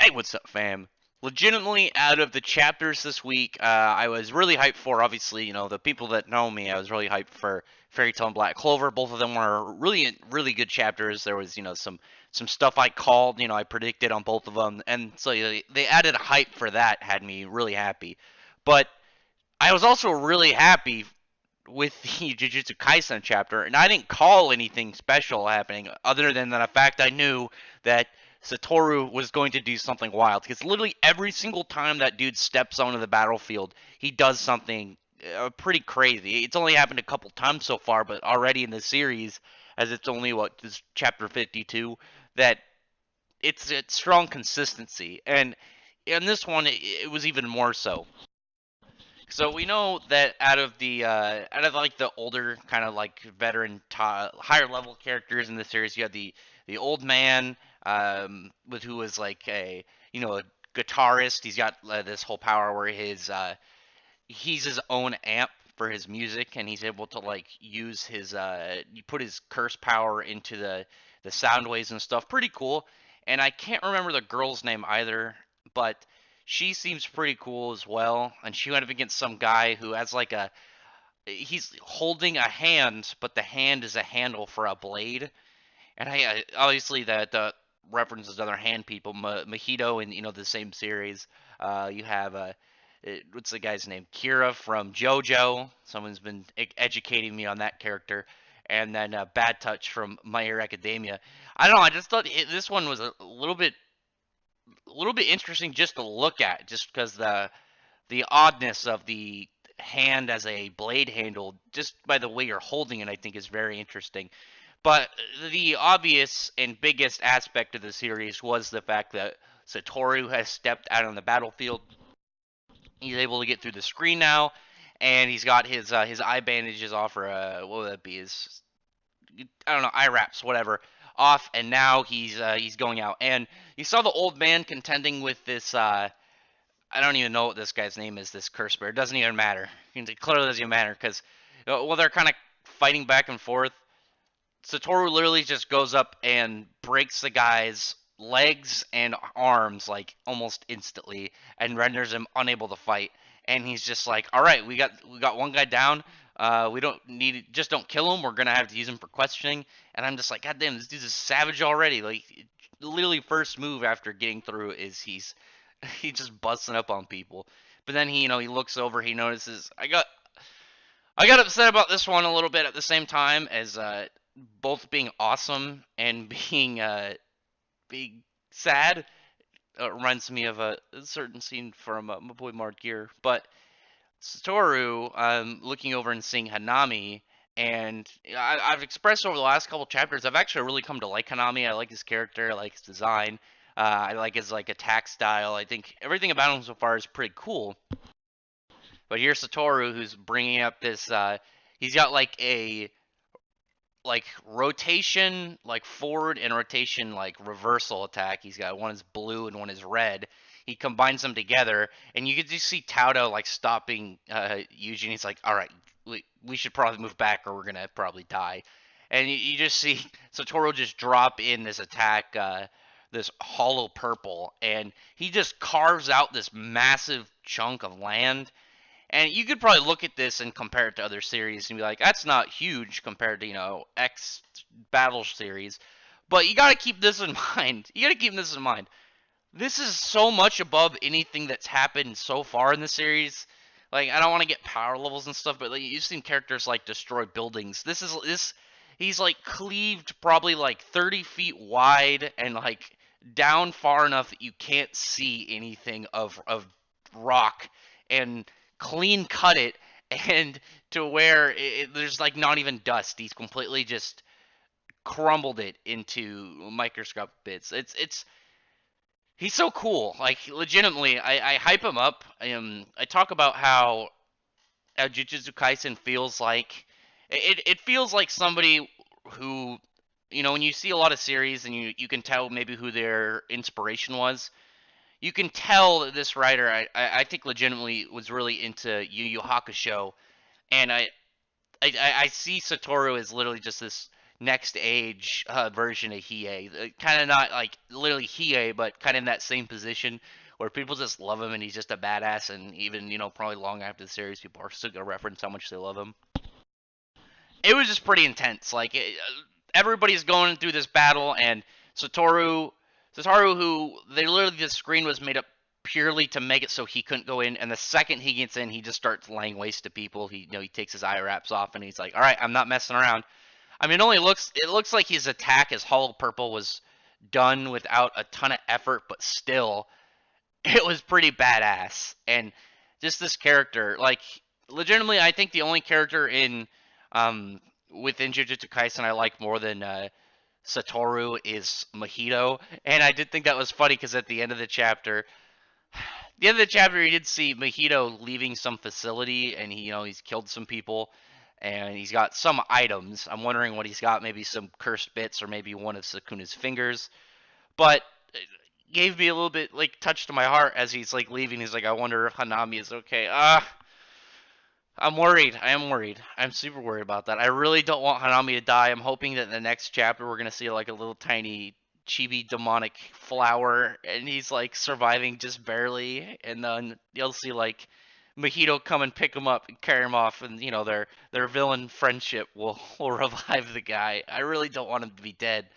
Hey, what's up, fam? Legitimately, out of the chapters this week, I was really hyped for. Obviously, the people that know me, I was really hyped for Fairy Tail and Black Clover. Both of them were really, really good chapters. There was, some stuff I called, I predicted on both of them, and so they added hype for that, had me really happy. But I was also really happy with the Jujutsu Kaisen chapter, and I didn't call anything special happening other than the fact I knew that Satoru was going to do something wild. Because literally every single time that dude steps onto the battlefield, he does something pretty crazy. It's only happened a couple times so far, but already in the series, as it's only this chapter 52, that it's strong consistency, and in this one it was even more so. So we know that out of like the older kind of like veteran higher level characters in the series, you have the old man with who was like a guitarist. He's got this whole power where he's his own amp for his music, and he's able to like use his you put his curse power into the sound waves and stuff. Pretty cool. And I can't remember the girl's name either, but she seems pretty cool as well. And she went up against some guy who has like he's holding a hand, but the hand is a handle for a blade. And I obviously the references other hand people, Mojito in the same series. You have what's the guy's name? Kira from JoJo. Someone's been educating me on that character. And then Bad Touch from My Hero Academia. I don't know. I just thought this one was a little bit interesting just to look at, just because the oddness of the hand as a blade handle, just by the way you're holding it, I think is very interesting. But the obvious and biggest aspect of the series was the fact that Satoru has stepped out on the battlefield. He's able to get through the screen now, and he's got his eye bandages off, or what would that be? His, I don't know, eye wraps, whatever, off, and now he's going out. And you saw the old man contending with this. I don't even know what this guy's name is. This curse bear. It doesn't even matter. It clearly doesn't even matter because while they're kind of fighting back and forth, Satoru literally just goes up and breaks the guy's legs and arms like almost instantly and renders him unable to fight. And he's just like, "All right, we got one guy down. We don't need just don't kill him. We're gonna have to use him for questioning." And I'm just like, "God damn, this dude's a savage already." Like, literally, first move after getting through is he's just busting up on people. But then he looks over, he notices I got upset about this one a little bit at the same time as both being awesome and being sad. Reminds me of a certain scene from my boy Mark Gear. But Satoru, looking over and seeing Hanami, and I've expressed over the last couple chapters, I've actually really come to like Hanami. I like his character, I like his design, I like his like attack style. I think everything about him so far is pretty cool. But here's Satoru, who's bringing up this. He's got like rotation, like forward, and rotation, like reversal attack. He's got one is blue and one is red. He combines them together, and you can just see Tauto like stopping Eugene. He's like, "All right, we should probably move back, or we're gonna probably die." And you just see Satoru just drop in this attack, this hollow purple, and he just carves out this massive chunk of land. And you could probably look at this and compare it to other series and be like, that's not huge compared to, X Battle series. But you gotta keep this in mind. You gotta keep this in mind. This is so much above anything that's happened so far in the series. Like, I don't want to get power levels and stuff, but like, you've seen characters like destroy buildings. He's like cleaved probably like 30 feet wide and like down far enough that you can't see anything of rock, and clean cut it, and to where there's like not even dust. He's completely just crumbled it into microscopic bits. It's he's so cool. Like, legitimately, I hype him up. I talk about how Jujutsu Kaisen feels like it feels like somebody who, when you see a lot of series and you can tell maybe who their inspiration was. You can tell that this writer, I think, legitimately was really into Yu Yu Hakusho, and I see Satoru as literally just this next age version of Hiei. Kind of not like literally Hiei, but kind of in that same position where people just love him and he's just a badass. And even probably long after the series, people are still gonna reference how much they love him. It was just pretty intense. Like everybody's going through this battle, and Satoru, who they literally the screen was made up purely to make it so he couldn't go in, and the second he gets in, he just starts laying waste to people. He takes his eye wraps off, and he's like, "All right, I'm not messing around." I mean, it looks like his attack as Hollow Purple was done without a ton of effort, but still, it was pretty badass. And just this character, like, legitimately, I think the only character um within Jujutsu Kaisen I like more than Satoru is Mahito. And I did think that was funny because at the end of the chapter, you did see Mahito leaving some facility, and he's killed some people, and he's got some items. I'm wondering what he's got. Maybe some cursed bits, or maybe one of Sukuna's fingers. But it gave me a little bit like touch to my heart as he's like leaving. He's like, I wonder if Hanami is okay. I'm worried. I am worried. I'm super worried about that. I really don't want Hanami to die. I'm hoping that in the next chapter we're gonna see like a little tiny chibi demonic flower, and he's like surviving just barely, and then you'll see like Mahito come and pick him up and carry him off, and their villain friendship will revive the guy. I really don't want him to be dead,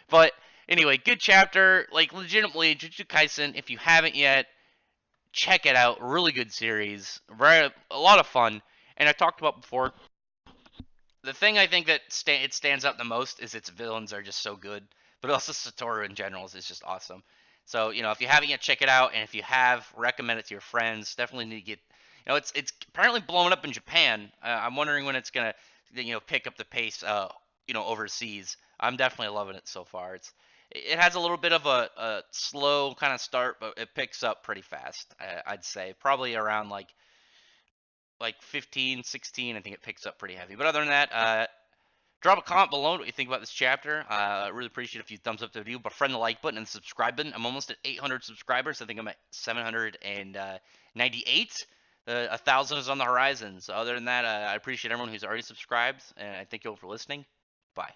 but anyway, good chapter. Like legitimately, Jujutsu Kaisen. If you haven't yet, check it out. Really good series. A lot of fun. And I talked about before, the thing I think that it stands out the most is its villains are just so good, but also Satoru in general is just awesome. So if you haven't yet, check it out, and if you have, recommend it to your friends. Definitely need to get. It's apparently blowing up in Japan. I'm wondering when it's gonna pick up the pace overseas. I'm definitely loving it so far. It has a little bit of a slow kind of start, but it picks up pretty fast. I'd say probably around like 15, 16, I think it picks up pretty heavy. But other than that, drop a comment below what you think about this chapter. I really appreciate if you thumbs up the video, but friend the like button and the subscribe button. I'm almost at 800 subscribers. I think I'm at 798. 1,000 is on the horizon. So other than that, I appreciate everyone who's already subscribed, and I thank you all for listening. Bye.